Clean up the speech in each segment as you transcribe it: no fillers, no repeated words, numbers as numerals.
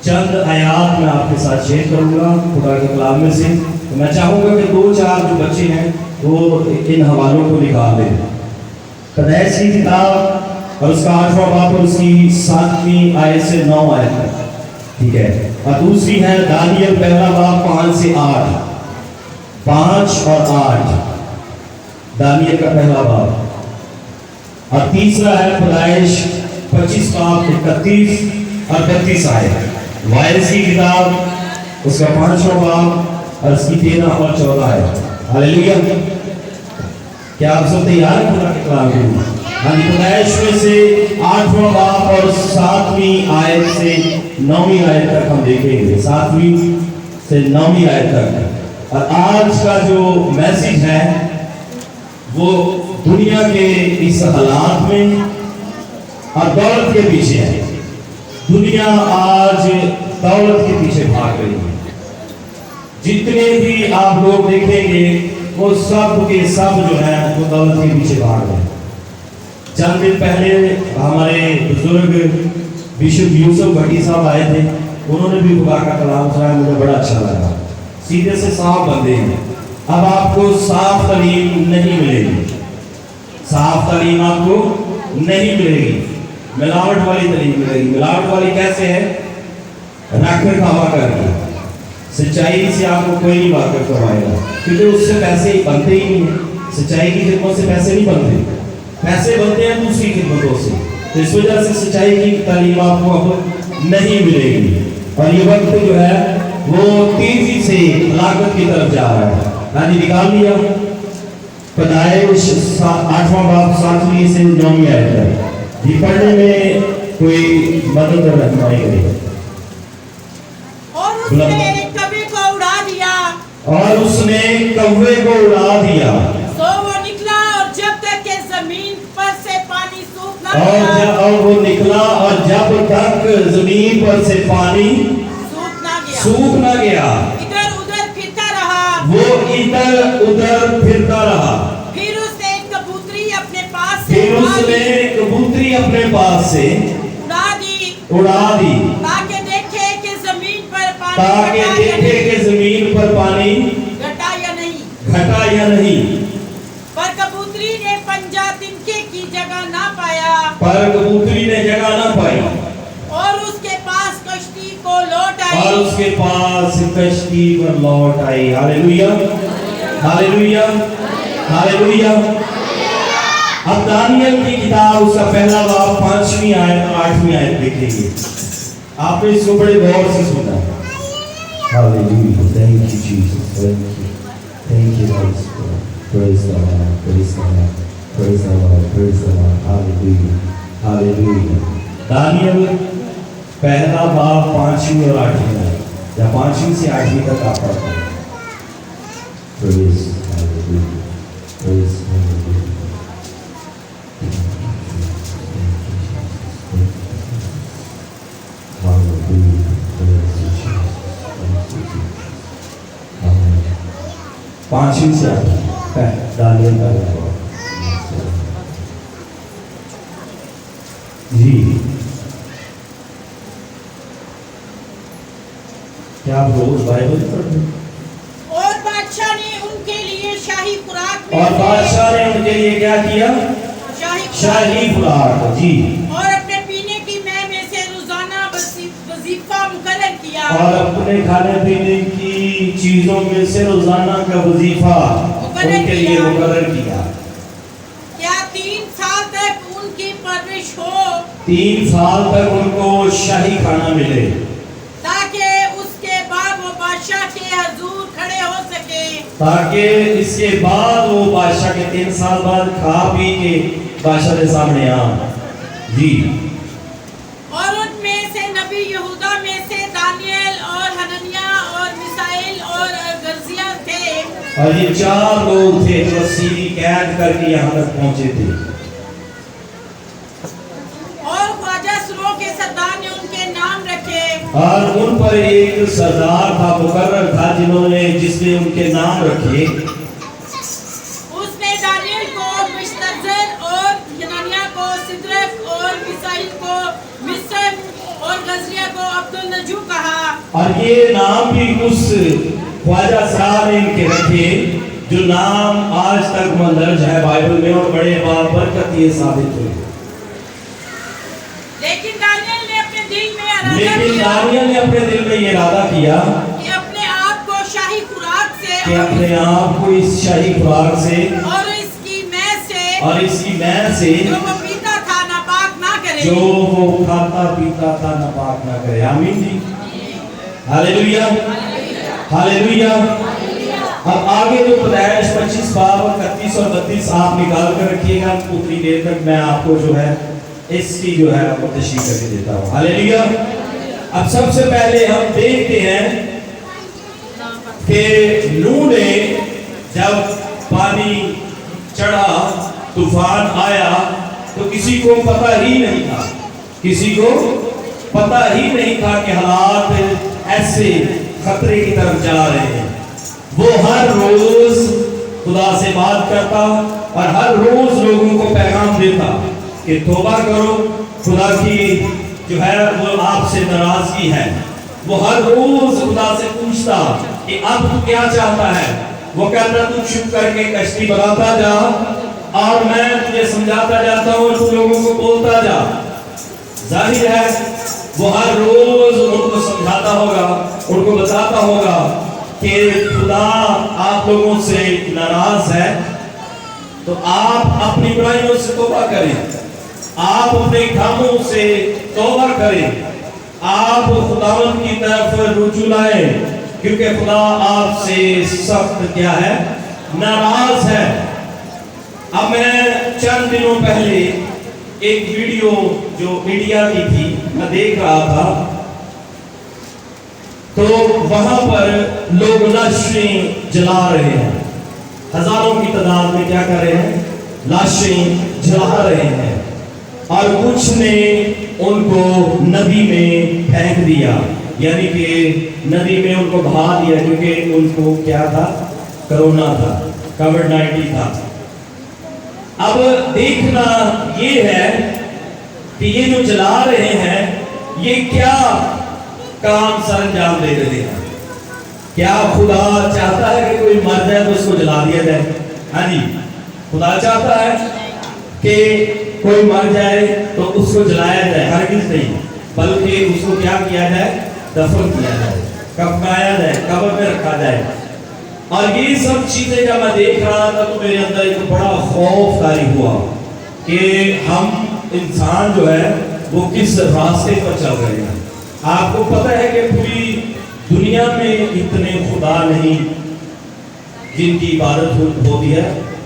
چند آیات میں آپ کے ساتھ شیئر کروں گا خدا کے کلام میں سے. تو میں چاہوں گا کہ 2-4 جو بچے ہیں وہ ان حوالوں کو نکال دیں. پیدائش کی کتاب اور اس کا 8واں باب اور اس کی 7ویں آیت سے 9 آیت تک. ٹھیک ہے. اور دوسری ہے دانیل پہلا باب 5 سے 8. 5 اور 8 دانیل کا پہلا باب. اور تیسرا ہے پیدائش 25 باب 31 اور 32 آیت. وائرس کی کتاب اس کا 5واں باب اور اس کی 13 اور 14 آیت. ہاللیلویا. کیا آپ سب تیار ہیں خدا کے کلام کے لیے؟ ہاں جی. پیدائش میں سے 8واں باب اور 7ویں آیت سے 9ویں آیت تک ہم دیکھیں گے. 7ویں سے 9ویں آیت تک. اور آج کا جو میسج ہے وہ دنیا کے اس حالات میں اور دولت کے پیچھے ہے. دنیا آج دولت کے پیچھے بھاگ رہی ہے. جتنے بھی آپ لوگ دیکھیں گے وہ سب کے سب جو ہیں وہ دولت کے پیچھے بھاگ رہے ہیں. چند دن پہلے ہمارے بزرگ بشپ یوسف بھٹی صاحب آئے تھے. انہوں نے بھی خدا کا کلام سنایا. مجھے بڑا اچھا لگا. سیدھے سے صاف بندے ہیں. اب آپ کو صاف تعلیم نہیں ملے گی. صاف تعلیم آپ کو نہیں ملے گی. ملاوٹ والی تعلیم ملے گی. ملاوٹ والی کیسے ہے؟ رکھ رکھاوا کر کے. سچائی سے آپ کو کوئی نہیں واقف کروائے گا کیونکہ اس سے پیسے بنتے ہی نہیں ہیں. سچائی کی خدمت سے پیسے نہیں بنتے. پیسے بنتے ہیں دوسری خدمتوں سے. تو اس وجہ سے سچائی کی تعلیم آپ کو اب نہیں ملے گی. اور یہ وقت جو ہے وہ تیزی سے ہلاکت کی طرف جا رہا ہے. ہاں جی. نکال لیا پیدائش 8واں باب 7ویں سے 9ویں آیت تک. یہ پڑھنے میں کوئی مدد اور رہنمائی کرے. اور اس نے کوے کو اڑا دیا. اور اس نے کوے کو اڑا دیا. سو وہ نکلا اور جب تک کہ زمین پر سے پانی سوکھ نہ گیا. اور وہ نکلا اور جب تک زمین پر سے پانی سوکھ نہ گیا. ادھر ادھر پھرتا رہا. وہ ادھر ادھر پھرتا رہا. پھر اس نے ایک کبوتری اپنے پاس سے اڑا دی. تاکہ دیکھے کہ زمین پر پانی گھٹا یا نہیں. پر کبوتری نے پنجہ تنکے کی جگہ نہ پایا. اور اس کے پاس کشتی کو لوٹ آئی. ہاللیلویا. ہاللیلویا. ہاللیلویا. اب دانیل کی کتاب اس کا پہلا باب 5ویں آیت اور 8ویں آیت دیکھیں گے. آپ نے اس کو بڑے غور سے سنا. Hallelujah. Thank you Jesus. Thank you holy spirit. Praise the lord. Praise the lord. Praise the lord. Praise the lord. Hallelujah. Hallelujah. Daniel پہلا باب 5ویں اور 8ویں آیت یا 5ویں سے 8ویں تک آپ پڑھتے ہیں. پریز. ہاللیلویا. پریز. ہاللیلویا. پانچویں سے دانیل کا جی. کیا آپ روز بائبل پڑھتے ہیں؟ اور بادشاہ نے ان کے لیے شاہی خوراک میں کیا کیا؟ شاہی خوراک. جی. اور اپنے پینے کی مے میں سے روزانہ وظیفہ مقرر کیا. اور اپنے کھانے پینے کی چیزوں میں سے روزانہ کا وظیفہ ان کے لیے مقرر کیا. کیا 3 سال تک ان کی پرورش ہو. 3 سال تک ان کو شاہی کھانا ملے تاکہ اس کے بعد وہ بادشاہ کے حضور کھڑے ہو سکے. تاکہ اس کے بعد وہ بادشاہ کے 3 سال بعد کھا پی کے بادشاہ کے سامنے آئے. جی. اور ان میں سے نبی یہودا میں سے دانیل اور حنانیہ اور میشائیل اور غزیا تھے. اور یہ 4 لوگ تھے جو اسیری قید کر کے یہاں تک پہنچے تھے. اور خواجہ سروں کے سردار نے ان کے نام رکھے. اور ان پر ایک سردار تھا مقرر تھا جس نے ان کے نام رکھے. اس نے دانیل کو مشترزر اور حنانیہ کو صدرک اور میشائیل کو مصر اور غزیا کو अब्दुल नजू कहा। और ये नाम भी उस ख्वाजा साहब ने इनके रखे जो नाम आज तक दर्ज है बाइबल में, और बड़े बाबरकत ये साबित हुए। लेकिन दानियल ने अपने दिल में इरादा लेकिन किया दानियल ने अपने दिल में ये इरादा किया कि अपने आप को शाही खुराक से कि अपने आप को इस शाही खुराक से और इसकी मैं से जो वो पीता था नापाक ना करे। जो वो खाता पीता था नापाक ना करे। आमीन जी, हालेलुया, हालेलुया। अब आगे जो पैदाइश 25 बाब 31 और 32 आप निकाल कर रखिएगा, उतनी देर तक मैं आपको जो है इसकी जो है आपको तशरीह करके देता हूँ। हालेलुया। अब सबसे पहले हम देखते हैं कि नूह ने जब पानी चढ़ा, तूफान आया, तो किसी को पता ही नहीं था, किसी को पता ही नहीं था कि हालात ऐसे खतरे की तरफ जा रहे हैं। वो हर रोज खुदा से बात करता और हर रोज लोगों को पैगाम देता कि तौबा करो, खुदा की जो है वो आपसे नाराजगी है। वो हर रोज खुदा से पूछता कि अब तू क्या चाहता है। वो कहता तू चुप करके कश्ती बनाता जा और मैं तुझे समझाता जाता हूँ, तू लोगों को बोलता जा। जाहिर है वो हर रोज उनको समझाता होगा, उनको बताता होगा कि खुदा आप लोगों से नाराज है, तो आप अपनी बुराइयों से तौबा करें, आप अपने कामों से तौबा करें, आप खुदावंद की तरफ रुजू लाएं, क्योंकि खुदा आपसे सख्त क्या है, नाराज है। अब मैं चंद दिनों पहले एक वीडियो जो इंडिया की थी मैं देख रहा था, तो वहां पर लोग लाशें जला रहे हैं, हजारों की तादाद में क्या कर रहे हैं, लाशें जला रहे हैं, और कुछ ने उनको नदी में फेंक दिया, यानी कि नदी में उनको बहा दिया, क्योंकि उनको क्या था, कोरोना था, कोविड-19 था। अब देखना ये है कि ये जो जला रहे हैं ये क्या काम सरंजाम दे रहे हैं। क्या खुदा चाहता है कि कोई मर जाए तो उसको जला दिया जाए? हाँ जी, खुदा चाहता है कि कोई मर जाए तो उसको जलाया जाए? हरगिज़ नहीं, बल्कि उसको क्या किया जाए, दफन किया जाए, कफनाया जाए, कब्र में रखा जाए। और ये सब चीजें जब मैं देख रहा था तो मेरे अंदर एक बड़ा खौफ तारी हुआ कि हम इंसान जो है वो किस रास्ते पर चल रहे हैं। आपको पता है कि पूरी दुनिया में इतने खुदा नहीं जिनकी इबादत होती है,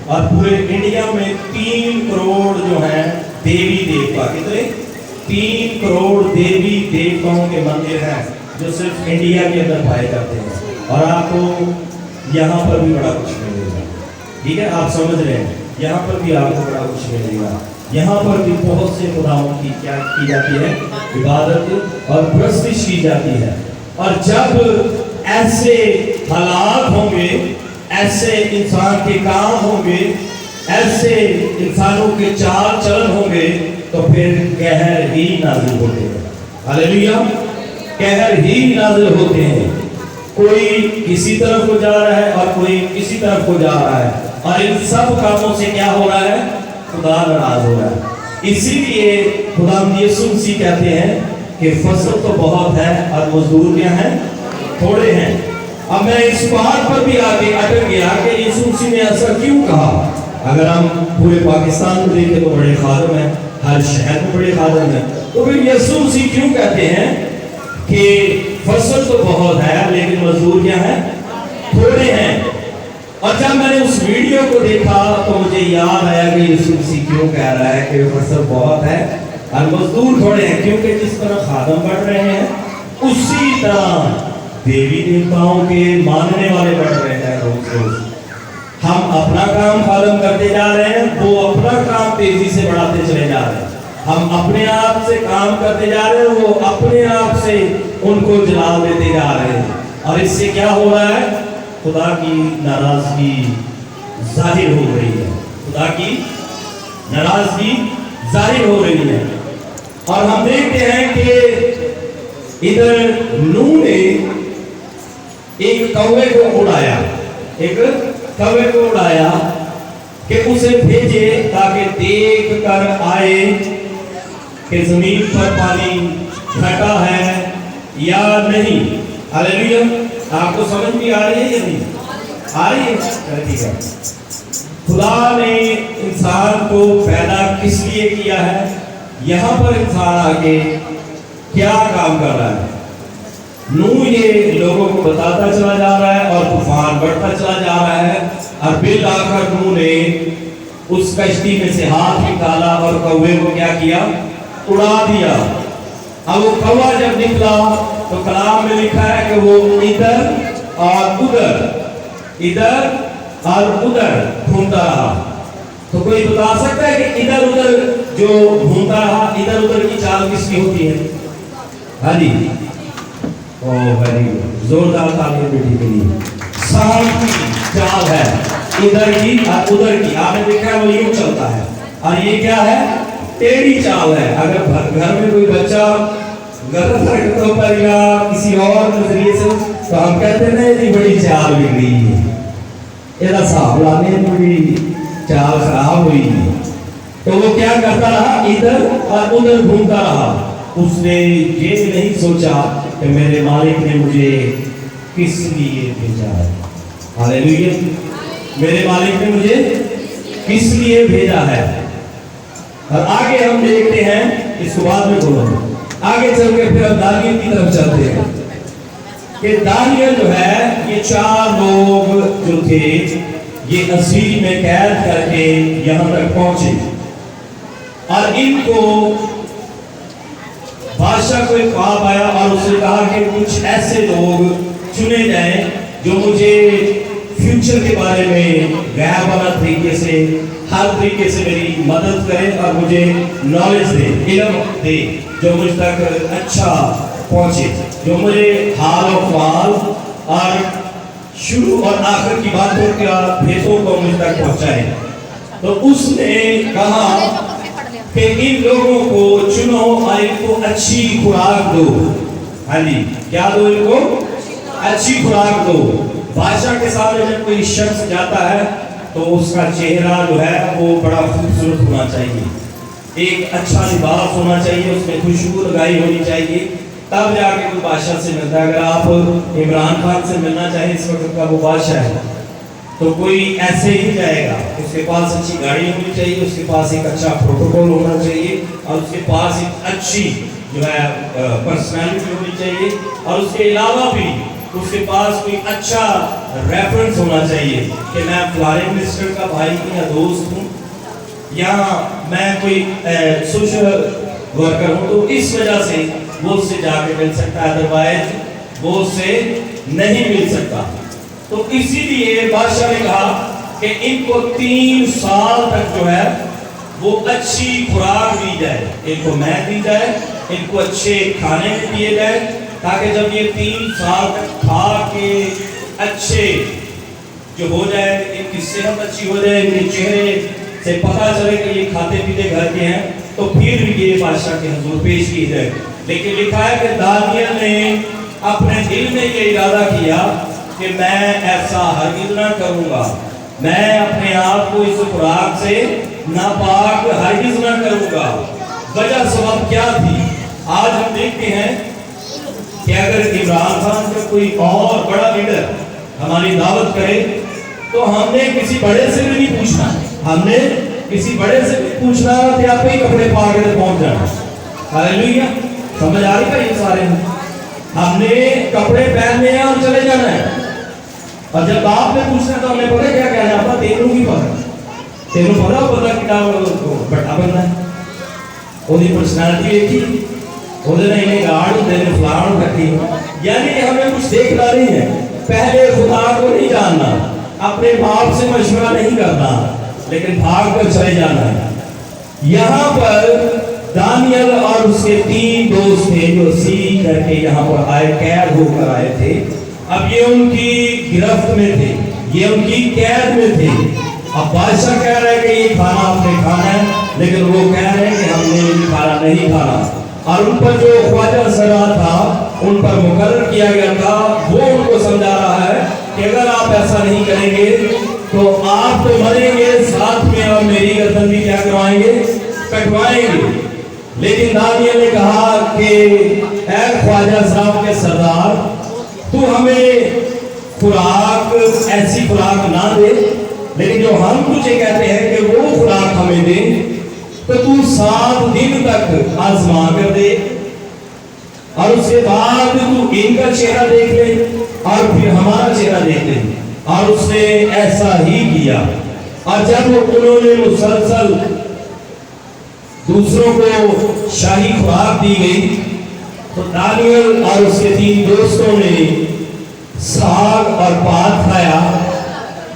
और पूरे इंडिया में 3 करोड़ जो है देवी देवता, कितने, 3 करोड़ देवी देवताओं के मंदिर हैं जो सिर्फ इंडिया के अंदर पाए जाते हैं। और आपको यहाँ पर भी बड़ा कुछ मिलेगा, ठीक है, आप समझ रहे हैं, यहाँ पर भी आपको बड़ा कुछ मिलेगा। यहाँ पर भी बहुत से खुदाओं की क्या की जाती है, इबादत और परस्तिश की जाती है। और जब ऐसे हालात होंगे, ऐसे इंसान के काम होंगे, ऐसे इंसानों के चाल चलन होंगे, तो फिर कहर ही नाज़िल होते हैं। हालेलुया, कहर ही नाज़िल होते हैं। कोई किसी तरफ को जा रहा है और कोई किसी तरफ को जा रहा है, और इन सब कामों से क्या हो रहा है, खुदा नाराज हो रहा है। इसीलिए खुदा यीशु मसीह कहते हैं कि फसल तो बहुत है और मजदूर क्या हैं, थोड़े हैं। अब मैं इस बात पर भी आगे अटक गया कि यीशु मसीह ने ऐसा क्यों कहा। अगर हम पूरे पाकिस्तान को देखें तो बड़े खादम हैं, हर शहर में बड़े खादम हैं, तो फिर यीशु मसीह क्यों कहते हैं कि फसल तो बहुत है लेकिन मजदूर क्या है, थोड़े हैं। और जब मैंने उस वीडियो को देखा तो मुझे याद आया कि यीशु मसीह क्यों कह रहा है कि फसल बहुत है और मजदूर थोड़े हैं, क्योंकि जिस तरह खादम बढ़ रहे हैं उसी तरह देवी देवताओं के मानने वाले बढ़ रहे हैं। रोज रोज हम अपना काम खादम करते जा रहे हैं, वो अपना काम तेजी से बढ़ाते चले जा रहे हैं। हम अपने आप से काम करते जा रहे हैं, वो अपने आप से उनको जला देते जा रहे हैं। और इससे क्या हो रहा है, खुदा की नाराजगी जाहिर हो रही है, खुदा की नाराजगी जाहिर हो रही है। और हम देखते हैं कि इधर नूह ने एक कौवे को उड़ाया, एक कौवे को उड़ाया कि उसे भेजे ताकि देख कर आए कि जमीन पर पानी घटा है या नहीं। हालेलुया। आपको समझ में आ रही है या नहीं आ रही है? ठीक है। खुदा ने इंसान को पैदा किस लिए किया है? यहाँ पर इंसान आके क्या काम कर रहा है? नूह ये लोगों को बताता चला जा रहा है और तूफान बढ़ता चला जा रहा है, और बिल आकर नूह ने उस कश्ती में से हाथ निकाला और कौवे को क्या किया? उड़ा दिया। अब वो कौवा जब निकला तो कलाम में लिखा है कि वो इधर और उधर घूमता रहा। तो कोई बता सकता है कि इधर उधर जो घूमता रहा, इधर उधर की चाल किसकी होती है? हाँ जी, ओ वेरी गुड, जोरदार तालियां बेटी के लिए। सांप की चाल है, इधर की और उधर की। आपने देखा है वो यूं चलता है, और ये क्या है? टेढ़ी चाल है। अगर घर में कोई बच्चा गलत हरकतों पर या किसी और नजरिए से, तो हम कहते हैं ये बड़ी चाल बिगड़ी है, ये साहब लाने बड़ी चाल खराब हुई। तो वो क्या करता रहा? इधर और उधर घूमता रहा। उसने ये नहीं सोचा कि मेरे मालिक ने मुझे किस लिए भेजा है। हालेलुया। मेरे मालिक ने मुझे किस लिए भेजा है। और आगे हम देखते हैं, इसको बाद में बोलूंगा, आगे चल के फिर हम दानियल की तरफ चलते हैं कि दानियल जो है, ये 4 लोग जो थे ये असीर में कैद करके यहां तक पहुंचे, और इनको बादशाह को एक ख्वाब आया और उसने कहा कि कुछ ऐसे लोग चुने जाएं जो मुझे फ्यूचर के बारे में गैर वाला तरीके से, हर तरीके से मेरी मदद करें और मुझे नॉलेज दे, इल्म दे, जो मुझ तक अच्छा पहुंचे, जो मुझे हाल और ख्वाल और शुरू और आखिर की बातों का भेदों को मुझ तक पहुंचाए। तो उसने कहा कि इन लोगों को चुनो और इनको अच्छी खुराक दो। हाँ जी, क्या दो? इनको अच्छी खुराक दो। बादशाह के सामने जब कोई शख्स जाता है तो उसका चेहरा जो है वो बड़ा खूबसूरत होना चाहिए, एक अच्छा लिबास होना चाहिए, उसमें खुशबू लगाई होनी चाहिए, तब जाके कोई बादशाह से मिलता है। अगर आप इमरान खान से मिलना चाहें, इस वक्त का वो बादशाह है, तो कोई ऐसे ही जाएगा। उसके पास अच्छी गाड़ी होनी चाहिए, उसके पास एक अच्छा प्रोटोकॉल होना चाहिए, और उसके पास एक अच्छी जो है पर्सनालिटी होनी चाहिए, और उसके अलावा भी उसके पास कोई अच्छा रेफरेंस होना चाहिए कि मैं फलाने मिनिस्टर का भाई हूँ या दोस्त हूँ, या मैं कोई सोशल वर्कर हूँ, तो इस वजह से वो उससे जाके मिल सकता है, अदरवाइज वो उससे नहीं मिल सकता। तो इसीलिए बादशाह ने कहा कि इनको 3 साल तक जो है वो अच्छी खुराक दी जाए, इनको मैद दी जाए, इनको अच्छे खाने दिए जाए, ताकि जब ये 3 साल तक खा के अच्छे जो हो जाए, इनकी सेहत अच्छी हो जाए, इनके चेहरे से पता चले कि ये खाते पीते घर के हैं, तो फिर ये बादशाह के हुजूर पेश की जाए। लेकिन लिखा है कि दानियल ने अपने दिल में ये इरादा किया कि मैं ऐसा हरगिज़ ना करूंगा, मैं अपने आप को इस खुराक से नापाक हरगिज़ ना करूंगा। वजह सबब क्या थी? आज हम देखते हैं कि अगर इमरान खान का कोई और बड़ा लीडर हमारी दावत करे, तो हमने किसी बड़े से भी नहीं पूछना, हमने किसी बड़े से भी पूछना कि आप ही कपड़े पा के पहुंच जाना। हालेलुया। समझ आ रही है? ये सारे हमने कपड़े पहनने हैं और चले जाना है, और जब आपने पूछना तो हमने पता क्या कहना, आपका तेनू की पता, तेनू पता कितना बड़ा बनना है, ओदी पर्सनालिटी देखी, ओदे ने इन्हें गाड़ होते ने फलाण रखी। यानी हमें कुछ देखना नहीं है, पहले खुदा को नहीं जानना, अपने बाप से मशवरा नहीं करना, लेकिन भाग कर चले जाना है। यहाँ पर दानियल और उसके 3 दोस्त थे जो सीख करके यहाँ पर आए, कैद होकर आए थे। अब ये उनकी गिरफ्त में थे, ये उनकी कैद में थे। अब बादशाह कह रहे हैं कि ये खाना आपने खाना है, लेकिन वो कह रहे हैं कि हमने ये खाना नहीं खाना। और उन पर जो ख्वाजा सरा था उन पर मुकर्रर किया गया था, वो उनको समझा रहा है कि अगर आप ऐसा नहीं करेंगे तो आप तो मरेंगे, साथ में आप मेरी गर्दन भी क्या करवाएंगे, कटवाएंगे। लेकिन दानियल ने कहा कि ऐ ख्वाजा साहब के सरदार, तू हमें खुराक, ऐसी खुराक ना दे, लेकिन जो हम तुझे कहते हैं कि वो खुराक हमें दे, तो तू 7 दिन तक आजमा कर दे, और उसके बाद तू इनका चेहरा देख ले और फिर हमारा चेहरा देख ले। और उसने ऐसा ही किया। और जब उन्होंने मुसलसल दूसरों को शाही खुराक दी गई, तो दानियल और उसके 3 दोस्तों ने साग और पात खाया।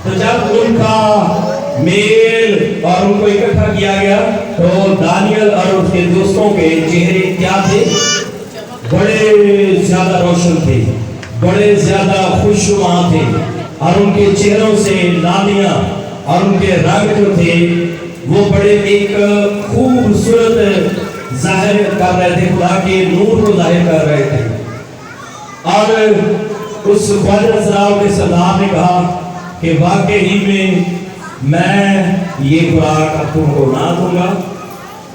तो जब उनका मेल और उनको इकट्ठा किया गया, तो दानियल और उसके दोस्तों के चेहरे क्या थे, बड़े ज्यादा रोशन थे, बड़े ज्यादा खुशनुमा थे, और उनके चेहरों से लालियां और उनके रंग जो थे वो बड़े एक खूबसूरत जाहिर कर रहे थे, खुदा के नूर को जाहिर कर रहे थे। और उस ख्वाजा सराव के सरदार ने कहा कि वाकई में मैं ये खुराक अब तुमको ना दूंगा,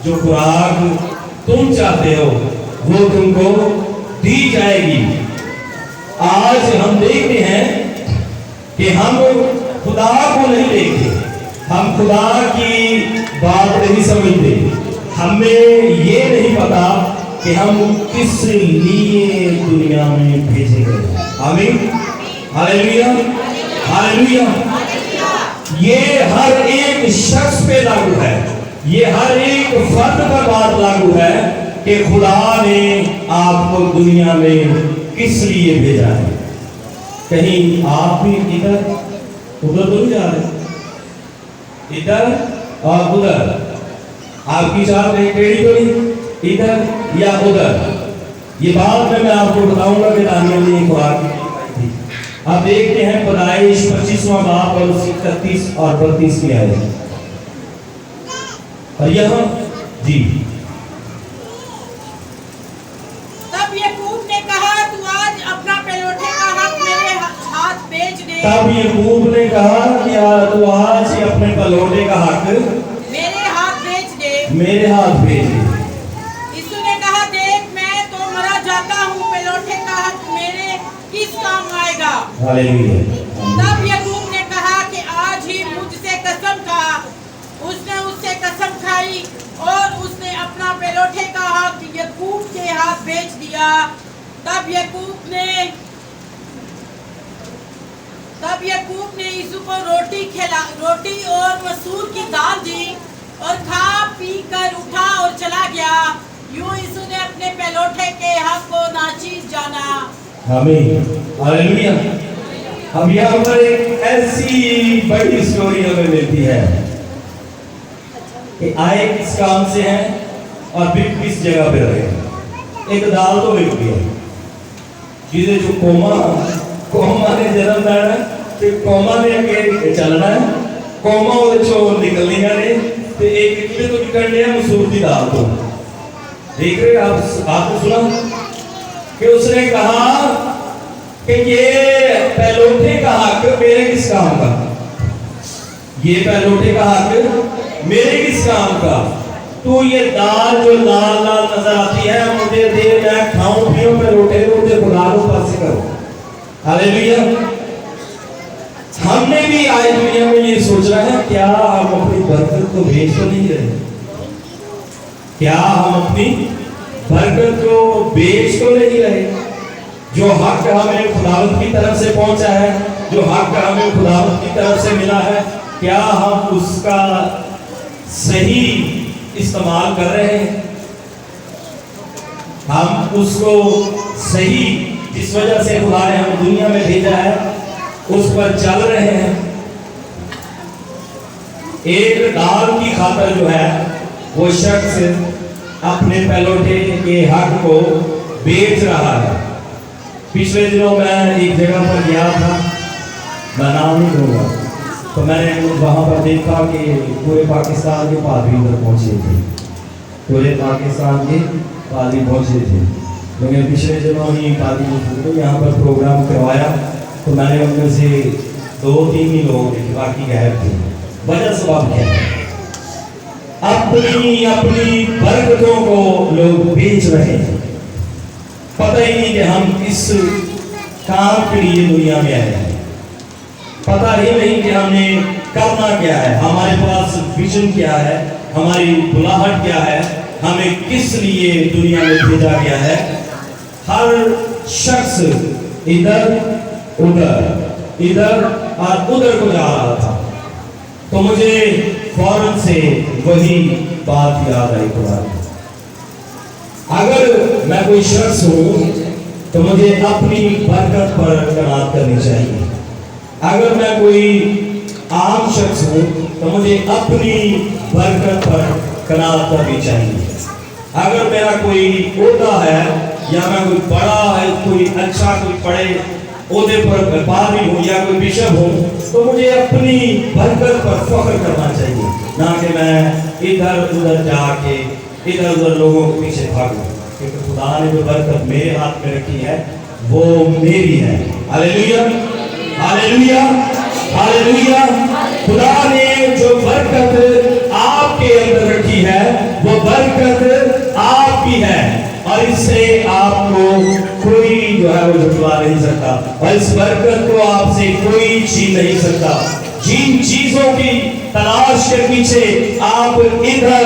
जो खुराक तुम चाहते हो वो तुमको दी जाएगी। आज हम देखते हैं कि हम खुदा को नहीं देखते, हम खुदा की बात नहीं समझते, हमें ये नहीं पता कि हम किस लिए दुनिया में भेजे गए। आमीन, हालेलुया, हालेलुया। ये हर एक शख्स पे लागू है, ये हर एक फर्द पर बात लागू है कि खुदा ने आपको दुनिया में किस लिए भेजा है। कहीं आप भी इधर उधर तो नहीं जा रहे, इधर और उधर, आपकी चाल टेढ़ी तो नहीं, इधर या उधर। ये बात मैं आपको बताऊंगा कि दानियल ने एक खुराक पाई थी। अब देखते हैं पैदाइश 25वां बाब और 31 और 32 की आयत। और यहाँ जी, तब याकूब ने कहा, तू आज अपना पहलौठे का हक मेरे हाथ बेच दे। तब याकूब ने कहा कि तू आज अपने पहलौठे का हक मेरे हाथ बेच दे, मेरे हाथ भेज दे। यीशु ने कहा, देख मैं तो मरा जाता हूँ, पहलौठे का हक मेरे किस काम आएगा। हालेलुया। तब याकूब ने कहा कि आज ही मुझसे कसम खा। उसने उससे कसम खाई और उसने अपना पहलौठे का हक याकूब के हाथ बेच दिया। तब याकूब ने यीशु को रोटी और मसूर की दाल दी और खा पी कर उठा और चला गया। यूं यीशु ने अपने पहलौठे के हक को नाचीज जाना। आमीन, हालेलुया। अब यहाँ पर एक ऐसी बड़ी स्टोरी हमें मिलती है कि आए किस काम से हैं और बिक किस जगह पे रहे। एक दाल तो बिक गई, जिसे जो कोमा ने जन्म लेना ते कोमा ने अगे चलना है, कोमा ਉਹਦੇ ਚੋਂ निकलनियां ने ते एक किले तो निकलने है मसूर की दाल तो। देख रहे आपने सुना कि उसने कहा कि ये पहलौठे का हक मेरे किस काम का, ये पहलौठे का हक मेरे किस काम का। तो ये दाल जो लाल लाल नजर आती है मुझे दे, मैं खाऊं पीऊं, पहलौठे मुझे बुला लो, पास करो। हालेलुया। हमने भी आज दुनिया में ये सोचना है, क्या हम अपनी बरकत को बेच तो नहीं रहे, क्या हम अपनी बरकत को बेच तो नहीं रहे। जो हक हमें खुदावंत की तरफ से पहुंचा है, जो हक हमें खुदावंत की तरफ से मिला है, क्या हम उसका सही इस्तेमाल कर रहे हैं, हम उसको सही जिस वजह से खुदा ने हमें दुनिया में भेजा है उस पर चल रहे हैं। एक दाल की खातर जो है वो शख्स अपने पहलौठे के हक को बेच रहा है। पिछले दिनों मैं एक जगह पर गया था, मैं नाम नहीं दूंगा, तो मैंने वहाँ पर देखा कि पूरे पाकिस्तान के पादरी उधर पहुँचे थे, पूरे पाकिस्तान के पादरी पहुँचे थे। लेकिन पिछले दिनों ही पादी को यहाँ पर प्रोग्राम करवाया तो मैंने उनमें से 2-3 ही लोग देखे, बाकी गायब थे। वजह सबब क्या है? अपनी अपनी बरकतों को लोग बेच रहे हैं। पता ही नहीं कि हम किस काम के लिए दुनिया में आए हैं, पता ही नहीं कि हमने करना क्या है, हमारे पास विजन क्या है, हमारी बुलाहट क्या है, हमें किस लिए दुनिया में भेजा गया है। हर शख्स इधर और उधर को जा रहा था, तो मुझे फौरन से वही बात याद आई कुरान। अगर मैं कोई शख्स हूँ तो मुझे अपनी बरकत पर कनात करनी चाहिए। अगर मैं कोई आम शख्स हूँ तो मुझे अपनी बरकत पर कनात करनी चाहिए। अगर मेरा कोई ओहदा है या मैं कोई बड़ा है, कोई अच्छा कोई बड़े ओहदे पर व्यापारी हूँ या कोई बिशप हूँ, तो मुझे अपनी बरकत पर फख्र करना चाहिए, ना कि मैं इधर उधर जाके इधर उधर लोगों के पीछे भागूं। क्योंकि खुदा ने जो बरकत मेरे हाथ में रखी है वो मेरी है। Hallelujah, hallelujah, hallelujah. खुदा ने जो बरकत आपके अंदर रखी है वो बरकत आपकी है, और इससे आपको कोई जो है वो झुठला नहीं सकता, और इस बरकत को आपसे कोई छीन नहीं सकता। जिन चीजों की तलाश के पीछे आप इधर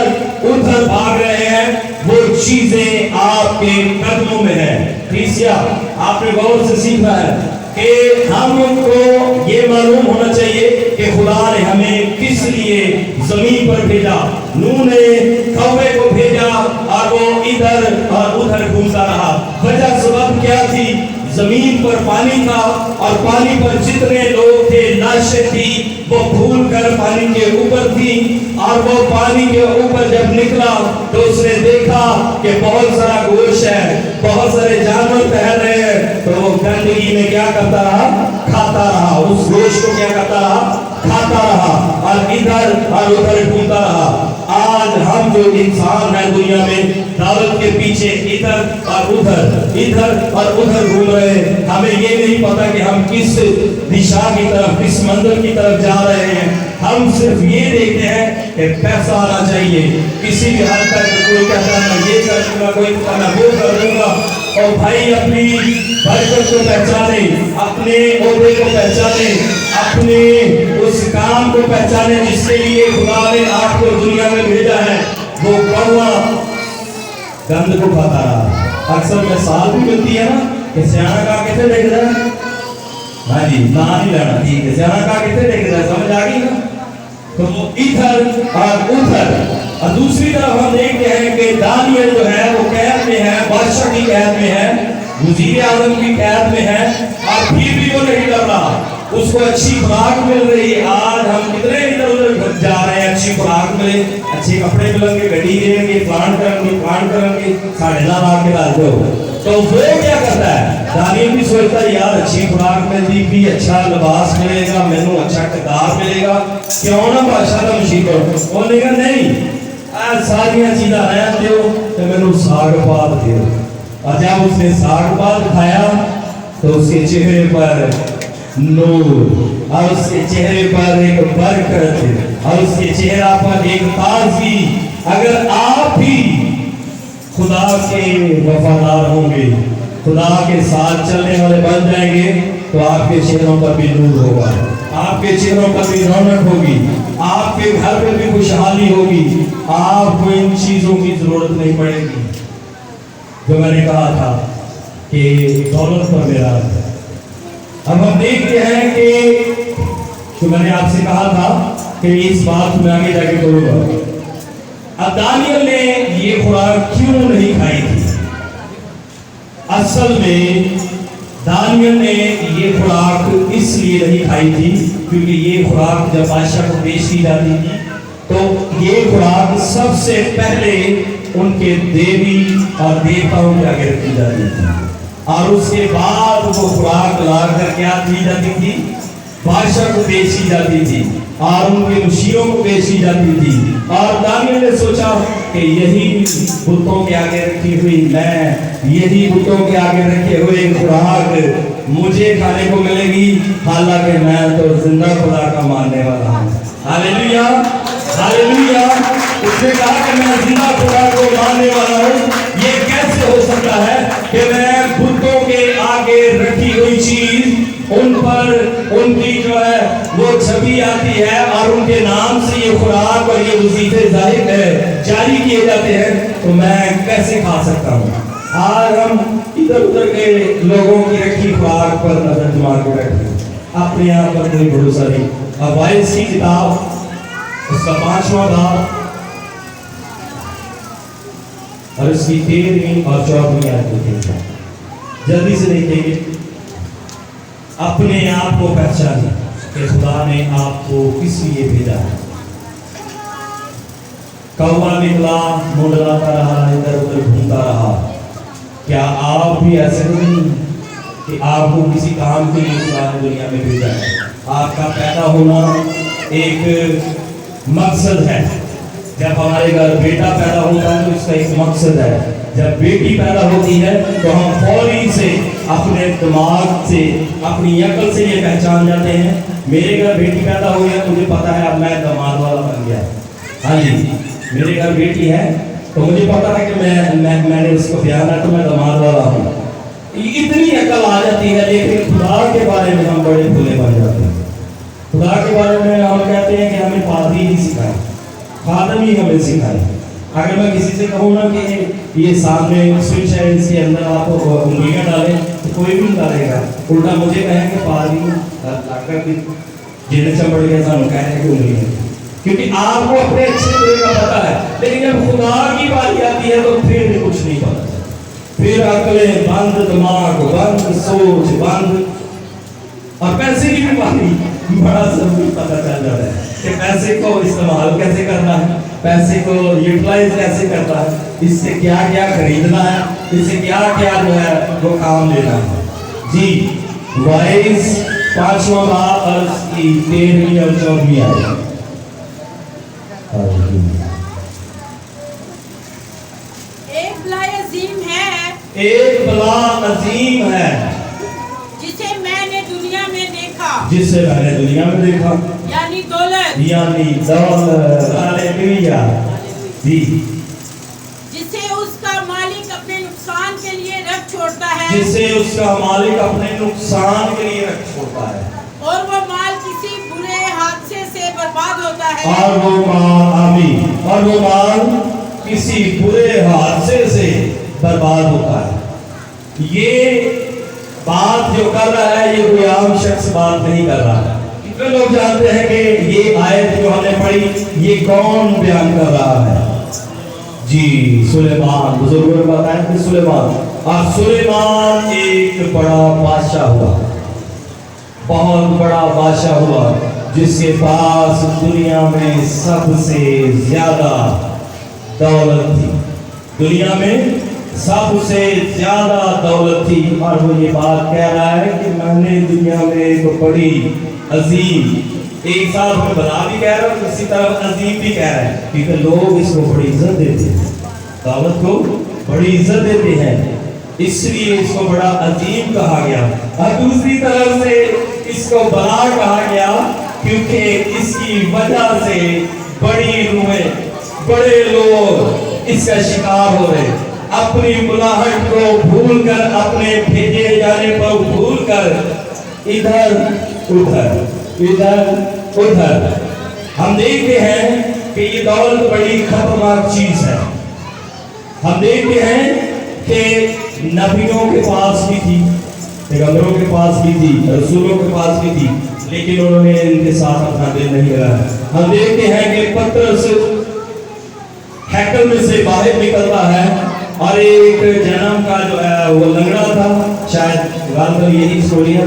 उधर भाग रहे हैं वो चीजें आपके कदमों में है। क्रिस्टिया, आपने गौर से सीखना है कि हमको ये मालूम होना चाहिए कि खुदा ने हमें किस लिए जमीन पर भेजा। नूह ने कौवे को भेजा और वो इधर और उधर घूमता रहा। वजह सबब क्या थी? जमीन पर पानी था और पानी पर जितने लोग थे, लाशें थी, वो भूल कर पानी के ऊपर थी, और वो पानी के ऊपर जब निकला तो उसने देखा कि बहुत सारा गोश्त है, बहुत सारे जानवर टहल रहे हैं, तो वो गंदगी में क्या करता रहा? खाता रहा। उस गोश्त को क्या करता रहा? खाता रहा, और इधर और उधर घूमता रहा। आज हम जो इंसान है दुनिया में दौलत के पीछे इधर और उधर घूम रहे हैं। हमें ये नहीं पता कि हम किस दिशा की तरफ, किस मंजिल की तरफ जा रहे हैं। हम सिर्फ ये देखते हैं कि पैसा आना चाहिए। किसी भी हद तक कोई कहता है मैं ये कर दूंगा, कोई कहता मैं वो कर दूंगा। और भाई अपनी बरकत को पहचाने, अपने ओहदे को पहचाने, अपने उस काम को पहचाने जिसके लिए खुदा ने आपको दुनिया में भेजा है। वो कौवा गंद को खाता रहा। अक्सर मिसाल भी मिलती है ना कि सियाना का कितने देख रहा है। हाँ जी, ना नहीं लेना, ठीक है। सियाना का कितने देख रहा है, समझ आ गई ना? तो इधर और उधर। और दूसरी तरफ हम देखते हैं कि दानियल जो है वो कैद में है, बादशाह की कैद में है, वजीर आजम की कैद में है, और फिर भी वो नहीं डर रहा। उसको अच्छी खुराक मिल रही है। आज हम कितने इधर उधर जा रहे हैं, अच्छी खुराक मिले, अच्छे कपड़े मिलेंगे, गड्डी देंगे, प्लान करेंगे, साढ़े ना ला के डाल दो। तो वो क्या करता है? दानियल भी सोचता है यार अच्छी खुराक मिलती भी, अच्छा लिबास मिलेगा, मैनू अच्छा किरदार मिलेगा, क्यों ना बादशाह का मशीन करो। उन्होंने कहा नहीं, सारिया चीज़ा रहने दो तो मैनू साग पात दो। और जब उसने साग पात खाया तो उसके चेहरे पर नूर, और उसके चेहरे पर एक बरकत, और उसके चेहरा पर एक ताजगी। अगर आप भी खुदा के वफादार होंगे, खुदा के साथ चलने वाले बन जाएंगे, तो आपके चेहरों पर भी नूर होगा, आपके चेहरों पर भी रौनक होगी, आपके घर में भी खुशहाली होगी। आपको इन चीजों की जरूरत नहीं पड़ेगी जो मैंने कहा था कि दौलत पर मेरा है। अब हम देखते हैं कि जो मैंने आपसे कहा था कि इस बात में आगे जाके करूंगा। अब दानियल ने ये खुराक क्यों नहीं खाई थी? असल में दानियल ने ये खुराक इसलिए नहीं खाई थी क्योंकि ये खुराक जब बादशाह को पेश की जाती थी तो ये खुराक सबसे पहले उनके देवी और देवताओं के आगे रखी जाती थी, और उसके बाद वो खुराक लाकर क्या की जाती थी? बादशाह को पेश की जाती थी। और उनके मुशीरों को पेश की जाती थी। और दानियल ने सोचा कि यही बुतों के आगे रखी हुई मैं, यही बुतों के आगे रखे हुए खुराक मुझे खाने को मिलेगी, हालांकि मैं तो जिंदा खुदा का मानने वाला हूँ। Hallelujah, hallelujah. उसने कहा कि मैं जिंदा खुदा को मानने वाला हूँ। ये कैसे हो सकता है कि मैं बुतों के आगे रखी हुई चीज उन पर उनकी जो है वो छवि आती है और उनके नाम से ये खुराक और ये वजीफे जारी किए जाते हैं, तो मैं कैसे खा सकता हूँ? आज हम इधर उधर के लोगों की रखी खुराक पर नजर जमा के बैठे हैं, अपने आप पर कोई भरोसा नहीं। अब वाइस की किताब उसका 5वां बाब और उसकी 13वीं और 14वीं आयत देखेंगे, जल्दी से देखेंगे। अपने आप को पहचाने कि खुदा ने आपको किस लिए भेजा है। कौवा निकला, मुंडलाता रहा, इधर उधर घूमता रहा। क्या आप भी ऐसे नहीं कि आपको किसी काम के लिए खुदा ने दुनिया में भेजा है? आपका पैदा होना एक मकसद है। जब हमारे घर बेटा पैदा होता है तो इसका एक मकसद है। जब बेटी पैदा होती है तो हम फौरी से अपने दिमाग से, अपनी अकल से ये पहचान जाते हैं, मेरे घर बेटी पैदा हुई है, मुझे पता है अब मैं दामाद वाला बन गया। हाँ जी, मेरे घर बेटी है तो मुझे पता है कि मैंने उसको ब्याह है तो मैं दामाद वाला हूँ। इतनी अकल आ जाती है, लेकिन खुदा के बारे में हम बड़े भूले बन जाते हैं। खुदा के बारे में हम कहते हैं कि हमें पादरी ही सिखाए, खादम ही हमें सिखाए। अगर मैं किसी से कहूँ ना कि ये सामने स्विच है, इसके अंदर आप उंगलियां डालें, तो कोई भी नहीं डालेगा। उल्टा मुझे कहेंगे पादरी जिन्हें चंबड़ के सामने कहेंगे उंगलियां, क्योंकि आपको अपने अच्छे बुरे का पता है। लेकिन जब खुदा की बात आती है तो फिर कुछ नहीं पता, फिर अकलें बंद, दिमाग बंद, सोच बंद, और पैसे की भी बात बड़ा जरूरी पता चल जाता है कि पैसे को इस्तेमाल कैसे करना है, पैसे को यूटिलाइज कैसे करना है, इससे क्या क्या खरीदना है, इससे क्या क्या जो है वो काम लेना है। जी, वाइस 5वां बाब और उसकी 13वीं और 14वीं आयत। एक बला अजीम है, एक बला अजीम है जिसे मैंने दुनिया में देखा, जिसे मैंने दुनिया में देखा, यानी दौलत, यानी दौलत। हालेलुया। जी, जिसे उसका मालिक अपने नुकसान के लिए रख छोड़ता है, जिसे उसका मालिक अपने नुकसान के लिए रख छोड़ता है, और वो माल किसी बुरे हादसे से बर्बाद होता है, और वो माल, आमीन, और वो माल किसी बुरे हादसे से बर्बाद होता है। ये बात जो कर रहा है ये कोई आम शख्स बात नहीं कर रहा है। कितने लोग जानते हैं कि ये आयत जो हमने पढ़ी ये कौन बयान कर रहा है? जी, सुलेमान। बुजुर्गों ने बताया कि सुलेमान, और सुलेमान एक बड़ा बादशाह हुआ, बहुत बड़ा बादशाह हुआ, जिसके पास दुनिया में सबसे ज्यादा दौलत थी, दुनिया में सबसे ज्यादा दौलत थी। और वो ये बात कह रहा है कि मैंने दुनिया में एक बड़ी अजीम, एक साथ में बड़ा भी कह रहा है, दूसरी तरफ अजीम भी कह रहा है, क्योंकि लोग इसको बड़ी इज्जत देते हैं, दौलत को बड़ी इज्जत देते हैं, इसलिए इसको बड़ा अजीम कहा गया। और दूसरी तरफ से इसको बड़ा कहा गया क्योंकि इसकी वजह से बड़ी रूहें, बड़े लोग इसका शिकार हो रहे, अपनी बुलाहट को भूलकर, अपने भेजे जाने पर भूलकर इधर उधर इधर उधर। हम देखते हैं कि ये दौलत बड़ी खतरनाक चीज है। हम देखते हैं कि नबियों के पास भी थी, पैगंबरों के पास भी थी, रसूलों के पास भी थी, लेकिन उन्होंने इनके साथ अपना दिल नहीं लगाया। हम देखते हैं कि पतरस हैकल में से बाहर निकलता है और एक जन्म का जो है वो लंगड़ा था, शायद यही स्टोरी है।